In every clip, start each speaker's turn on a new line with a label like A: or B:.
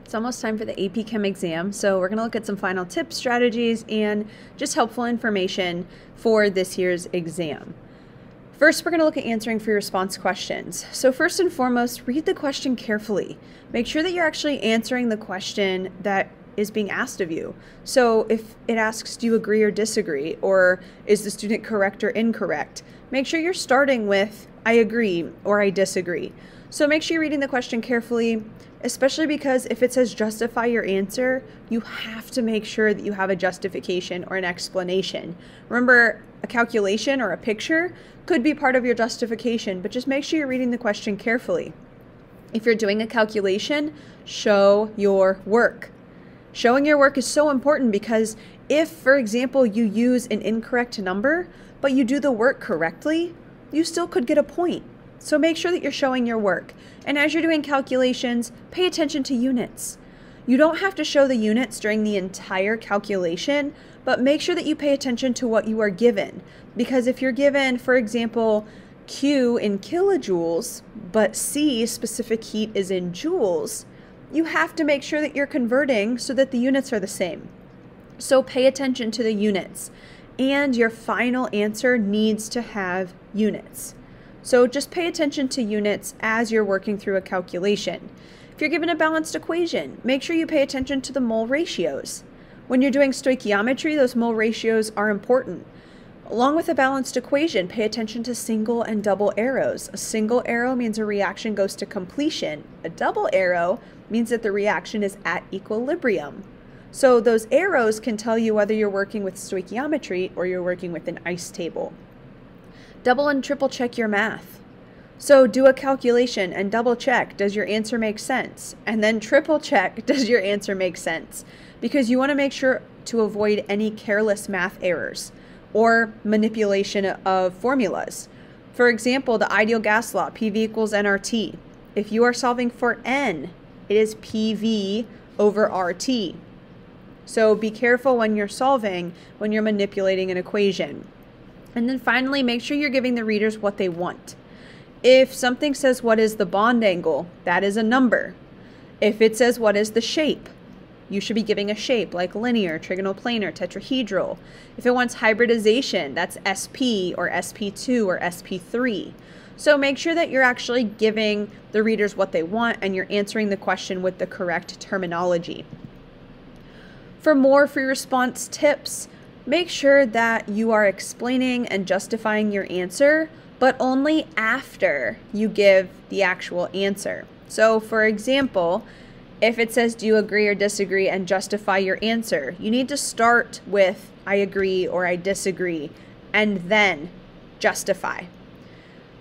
A: It's almost time for the AP Chem exam, so we're going to look at some final tips, strategies, and just helpful information for this year's exam. First, we're going to look at answering free response questions. So first and foremost, read the question carefully. Make sure that you're actually answering the question that is being asked of you. So if it asks, do you agree or disagree, or is the student correct or incorrect, make sure you're starting with, I agree or I disagree. So make sure you're reading the question carefully, especially because if it says justify your answer, you have to make sure that you have a justification or an explanation. Remember, a calculation or a picture could be part of your justification, but just make sure you're reading the question carefully. If you're doing a calculation, show your work. Showing your work is so important because if, for example, you use an incorrect number, but you do the work correctly, you still could get a point. So make sure that you're showing your work. And as you're doing calculations, pay attention to units. You don't have to show the units during the entire calculation, but make sure that you pay attention to what you are given. Because if you're given, for example, Q in kilojoules, but C, specific heat, is in joules, you have to make sure that you're converting so that the units are the same. So pay attention to the units. And your final answer needs to have units. So just pay attention to units as you're working through a calculation. If you're given a balanced equation, make sure you pay attention to the mole ratios. When you're doing stoichiometry, those mole ratios are important. Along with a balanced equation, pay attention to single and double arrows. A single arrow means a reaction goes to completion. A double arrow means that the reaction is at equilibrium. So those arrows can tell you whether you're working with stoichiometry or you're working with an ice table. Double and triple check your math. So do a calculation and double check, does your answer make sense? And then triple check, does your answer make sense? Because you want to make sure to avoid any careless math errors or manipulation of formulas. For example, the ideal gas law, PV equals nRT. If you are solving for N, it is PV over RT. So be careful when you're solving, when you're manipulating an equation. And then finally, make sure you're giving the readers what they want. If something says, what is the bond angle? That is a number. If it says, what is the shape? You should be giving a shape like linear, trigonoplanar, tetrahedral. If it wants hybridization, that's SP or SP2 or SP3. So make sure that you're actually giving the readers what they want and you're answering the question with the correct terminology. For more free response tips, make sure that you are explaining and justifying your answer, but only after you give the actual answer. So for example, if it says, do you agree or disagree, and justify your answer, you need to start with, I agree or I disagree, and then justify.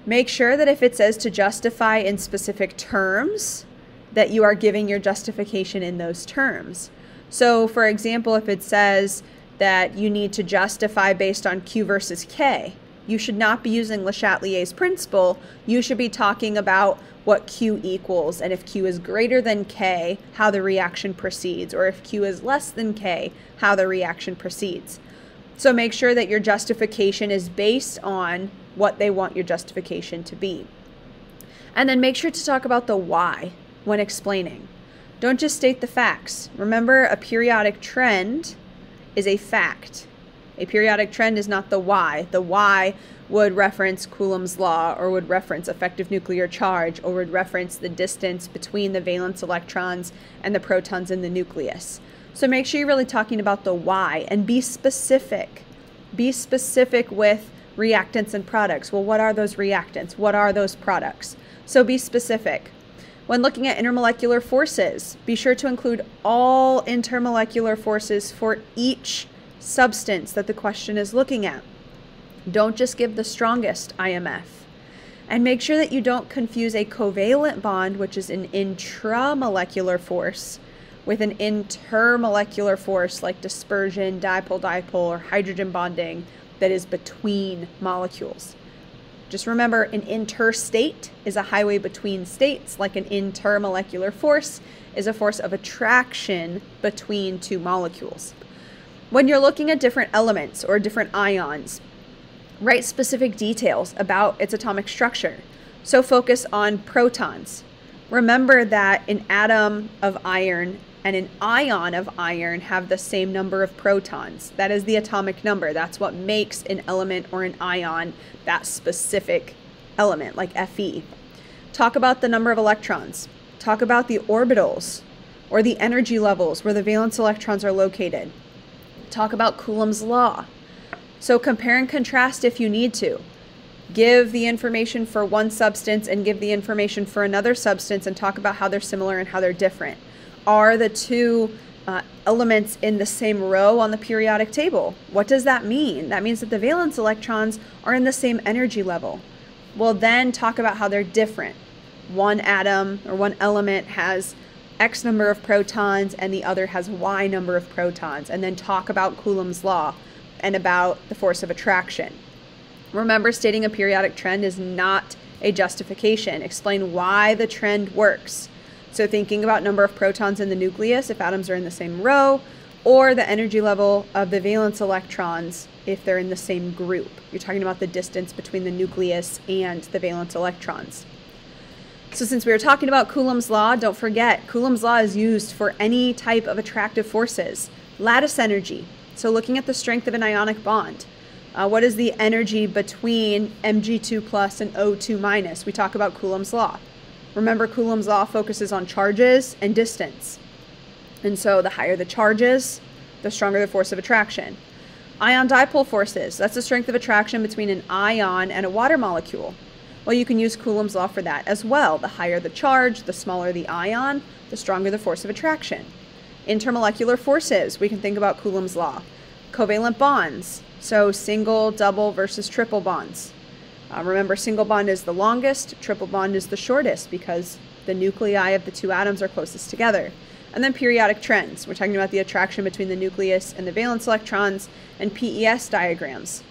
A: Make sure that if it says to justify in specific terms, that you are giving your justification in those terms. So for example, if it says that you need to justify based on Q versus K, you should not be using Le Chatelier's principle. You should be talking about what Q equals, and if Q is greater than K, how the reaction proceeds, or if Q is less than K, how the reaction proceeds. So make sure that your justification is based on what they want your justification to be. And then make sure to talk about the why when explaining. Don't just state the facts. Remember, a periodic trend is a fact. A periodic trend is not the why. The why would reference Coulombs Law, or would reference effective nuclear charge, or would reference the distance between the valence electrons and the protons in the nucleus. So make sure you're really talking about the why and be specific. Be specific with reactants and products. Well, what are those reactants? What are those products? So be specific. When looking at intermolecular forces, be sure to include all intermolecular forces for each substance that the question is looking at. Don't just give the strongest IMF. And make sure that you don't confuse a covalent bond, which is an intramolecular force, with an intermolecular force like dispersion, dipole-dipole, or hydrogen bonding that is between molecules. Just remember, an interstate is a highway between states, like an intermolecular force is a force of attraction between two molecules. When you're looking at different elements or different ions, write specific details about its atomic structure. So focus on protons. Remember that an atom of iron and an ion of iron have the same number of protons. That is the atomic number. That's what makes an element or an ion that specific element, like Fe. Talk about the number of electrons. Talk about the orbitals or the energy levels where the valence electrons are located. Talk about Coulombs Law. So compare and contrast if you need to. Give the information for one substance and give the information for another substance and talk about how they're similar and how they're different. Are the two elements in the same row on the periodic table? What does that mean? That means that the valence electrons are in the same energy level. We'll then talk about how they're different. One atom or one element has X number of protons and the other has Y number of protons, and then talk about Coulombs Law and about the force of attraction. Remember, stating a periodic trend is not a justification. Explain why the trend works. So thinking about number of protons in the nucleus if atoms are in the same row, or the energy level of the valence electrons if they're in the same group. You're talking about the distance between the nucleus and the valence electrons. So since we were talking about Coulombs Law, don't forget, Coulombs Law is used for any type of attractive forces. Lattice energy, so looking at the strength of an ionic bond. What is the energy between Mg2 plus and O2 minus? We talk about Coulombs Law. Remember, Coulombs Law focuses on charges and distance. And so the higher the charges, the stronger the force of attraction. Ion dipole forces, that's the strength of attraction between an ion and a water molecule. Well, you can use Coulombs Law for that as well. The higher the charge, the smaller the ion, the stronger the force of attraction. Intermolecular forces, we can think about Coulombs Law. Covalent bonds, so single, double versus triple bonds. Remember, single bond is the longest, triple bond is the shortest because the nuclei of the two atoms are closest together. And then periodic trends. We're talking about the attraction between the nucleus and the valence electrons, and PES diagrams.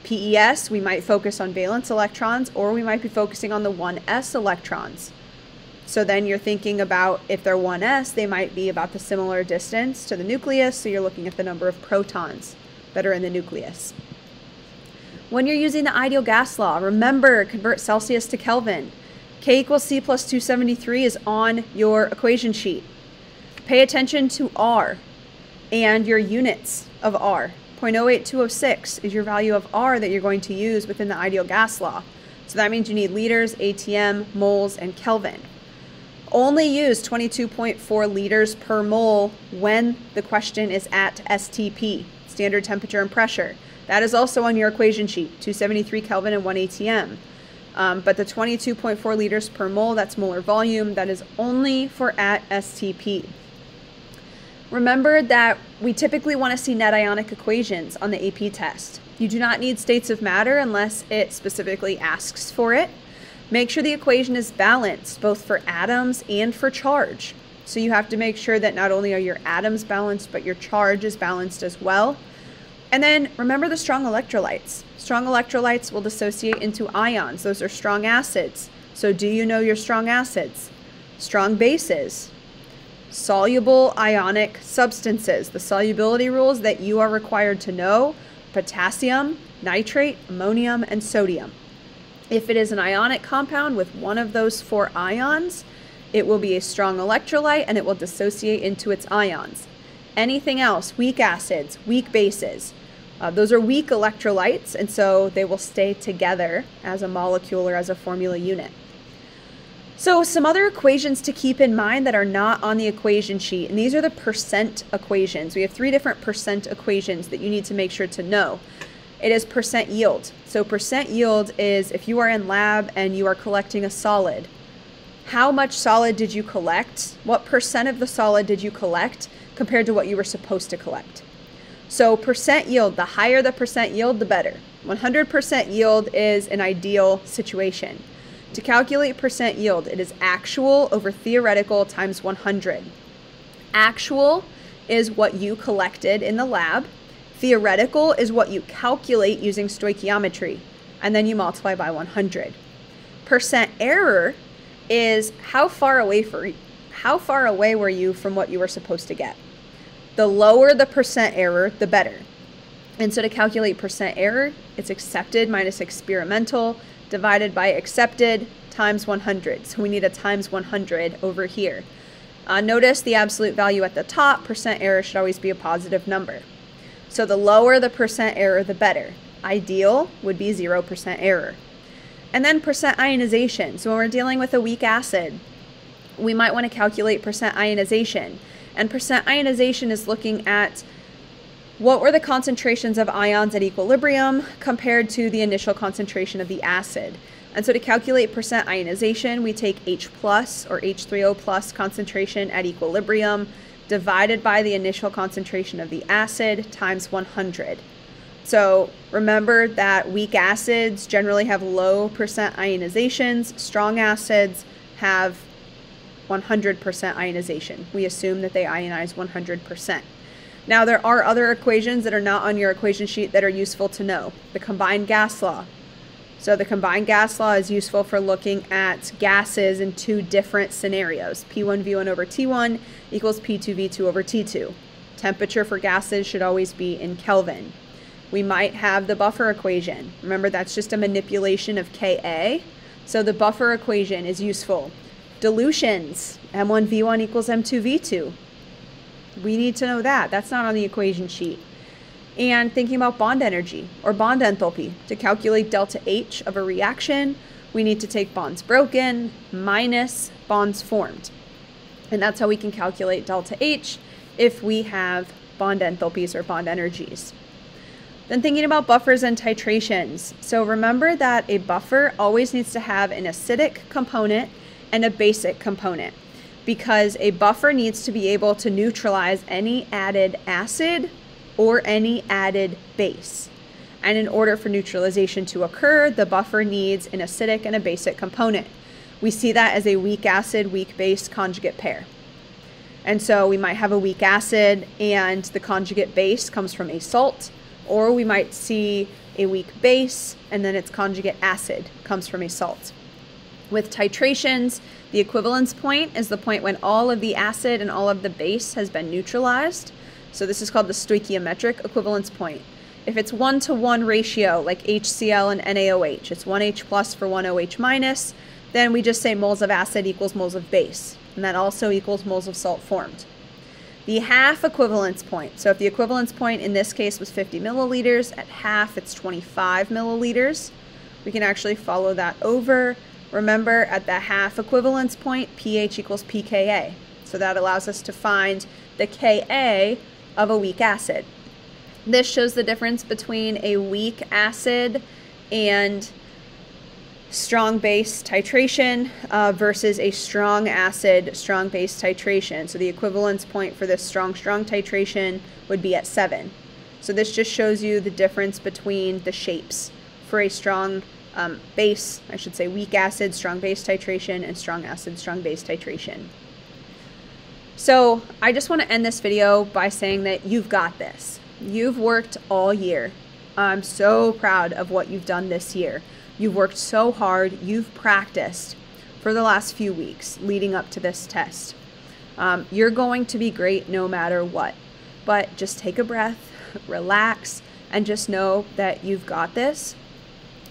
A: PES, we might focus on valence electrons, or we might be focusing on the 1s electrons. So then you're thinking about if they're 1s, they might be about the similar distance to the nucleus, so you're looking at the number of protons that are in the nucleus. When you're using the ideal gas law, remember, convert Celsius to Kelvin. K equals C plus 273 is on your equation sheet. Pay attention to R and your units of R. 0.08206 is your value of R that you're going to use within the ideal gas law. So that means you need liters, ATM, moles, and Kelvin. Only use 22.4 liters per mole when the question is at STP, standard temperature and pressure. That is also on your equation sheet, 273 Kelvin and 1 ATM. But the 22.4 liters per mole, that's molar volume, that is only for at STP. Remember that we typically want to see net ionic equations on the AP test. You do not need states of matter unless it specifically asks for it. Make sure the equation is balanced, both for atoms and for charge. So you have to make sure that not only are your atoms balanced, but your charge is balanced as well. And then remember the strong electrolytes. Strong electrolytes will dissociate into ions. Those are strong acids. So do you know your strong acids? Strong bases. Soluble ionic substances, the solubility rules that you are required to know: potassium, nitrate, ammonium, and sodium. If it is an ionic compound with one of those 4 ions, it will be a strong electrolyte and it will dissociate into its ions. Anything else, weak acids, weak bases, those are weak electrolytes, and so they will stay together as a molecule or as a formula unit. So some other equations to keep in mind that are not on the equation sheet, and these are the percent equations. We have 3 different percent equations that you need to make sure to know. It is percent yield. So percent yield is if you are in lab and you are collecting a solid, how much solid did you collect? What percent of the solid did you collect compared to what you were supposed to collect? So percent yield, the higher the percent yield, the better. 100% yield is an ideal situation. To calculate percent yield, it is actual over theoretical times 100. Actual is what you collected in the lab. Theoretical is what you calculate using stoichiometry, and then you multiply by 100. Percent error is how far away were you from what you were supposed to get. The lower the percent error, the better. And so to calculate percent error, it's accepted minus experimental divided by accepted times 100. So we need a times 100 over here. Notice the absolute value at the top, percent error should always be a positive number. So the lower the percent error, the better. Ideal would be 0% error. And then percent ionization. So when we're dealing with a weak acid, we might want to calculate percent ionization. And percent ionization is looking at what were the concentrations of ions at equilibrium compared to the initial concentration of the acid. And so to calculate percent ionization, we take H plus or H3O plus concentration at equilibrium divided by the initial concentration of the acid times 100. So remember that weak acids generally have low percent ionizations. Strong acids have 100% ionization. We assume that they ionize 100%. Now there are other equations that are not on your equation sheet that are useful to know. The combined gas law. So the combined gas law is useful for looking at gases in two different scenarios. P1V1 over T1 equals P2V2 over T2. Temperature for gases should always be in Kelvin. We might have the buffer equation. Remember, that's just a manipulation of Ka. So the buffer equation is useful. Dilutions, M1V1 equals M2V2. We need to know that. That's not on the equation sheet. And thinking about bond energy or bond enthalpy. To calculate delta H of a reaction, we need to take bonds broken minus bonds formed. And that's how we can calculate delta H if we have bond enthalpies or bond energies. Then thinking about buffers and titrations. So remember that a buffer always needs to have an acidic component and a basic component, because a buffer needs to be able to neutralize any added acid or any added base. And in order for neutralization to occur, the buffer needs an acidic and a basic component. We see that as a weak acid, weak base conjugate pair. And so we might have a weak acid and the conjugate base comes from a salt, or we might see a weak base and then its conjugate acid comes from a salt. With titrations, the equivalence point is the point when all of the acid and all of the base has been neutralized. So this is called the stoichiometric equivalence point. If it's 1-to-1 ratio, like HCl and NaOH, it's 1H plus for 1 OH minus, then we just say moles of acid equals moles of base. And that also equals moles of salt formed. The half equivalence point. So if the equivalence point in this case was 50 milliliters, at half it's 25 milliliters. We can actually follow that over. Remember, at the half equivalence point, pH equals pKa. So that allows us to find the Ka of a weak acid. This shows the difference between a weak acid and strong base titration versus a strong acid, strong base titration. So the equivalence point for this strong titration would be at 7. So this just shows you the difference between the shapes for a strong base, I should say weak acid, strong base titration, and strong acid, strong base titration. So I just want to end this video by saying that you've got this. You've worked all year. I'm so proud of what you've done this year. You've worked so hard. You've practiced for the last few weeks leading up to this test. You're going to be great no matter what. But just take a breath, relax, and just know that you've got this.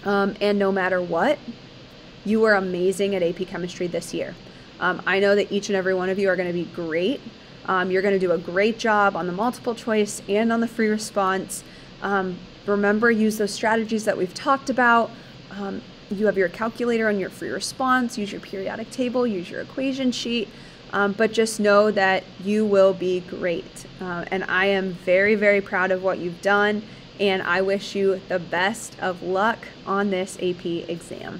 A: And no matter what, you were amazing at AP Chemistry this year. I know that each and every one of you are going to be great. You're going to do a great job on the multiple choice and on the free response. Remember, use those strategies that we've talked about. You have your calculator on your free response, use your periodic table, use your equation sheet, but just know that you will be great. And I am very, very proud of what you've done, and I wish you the best of luck on this AP exam.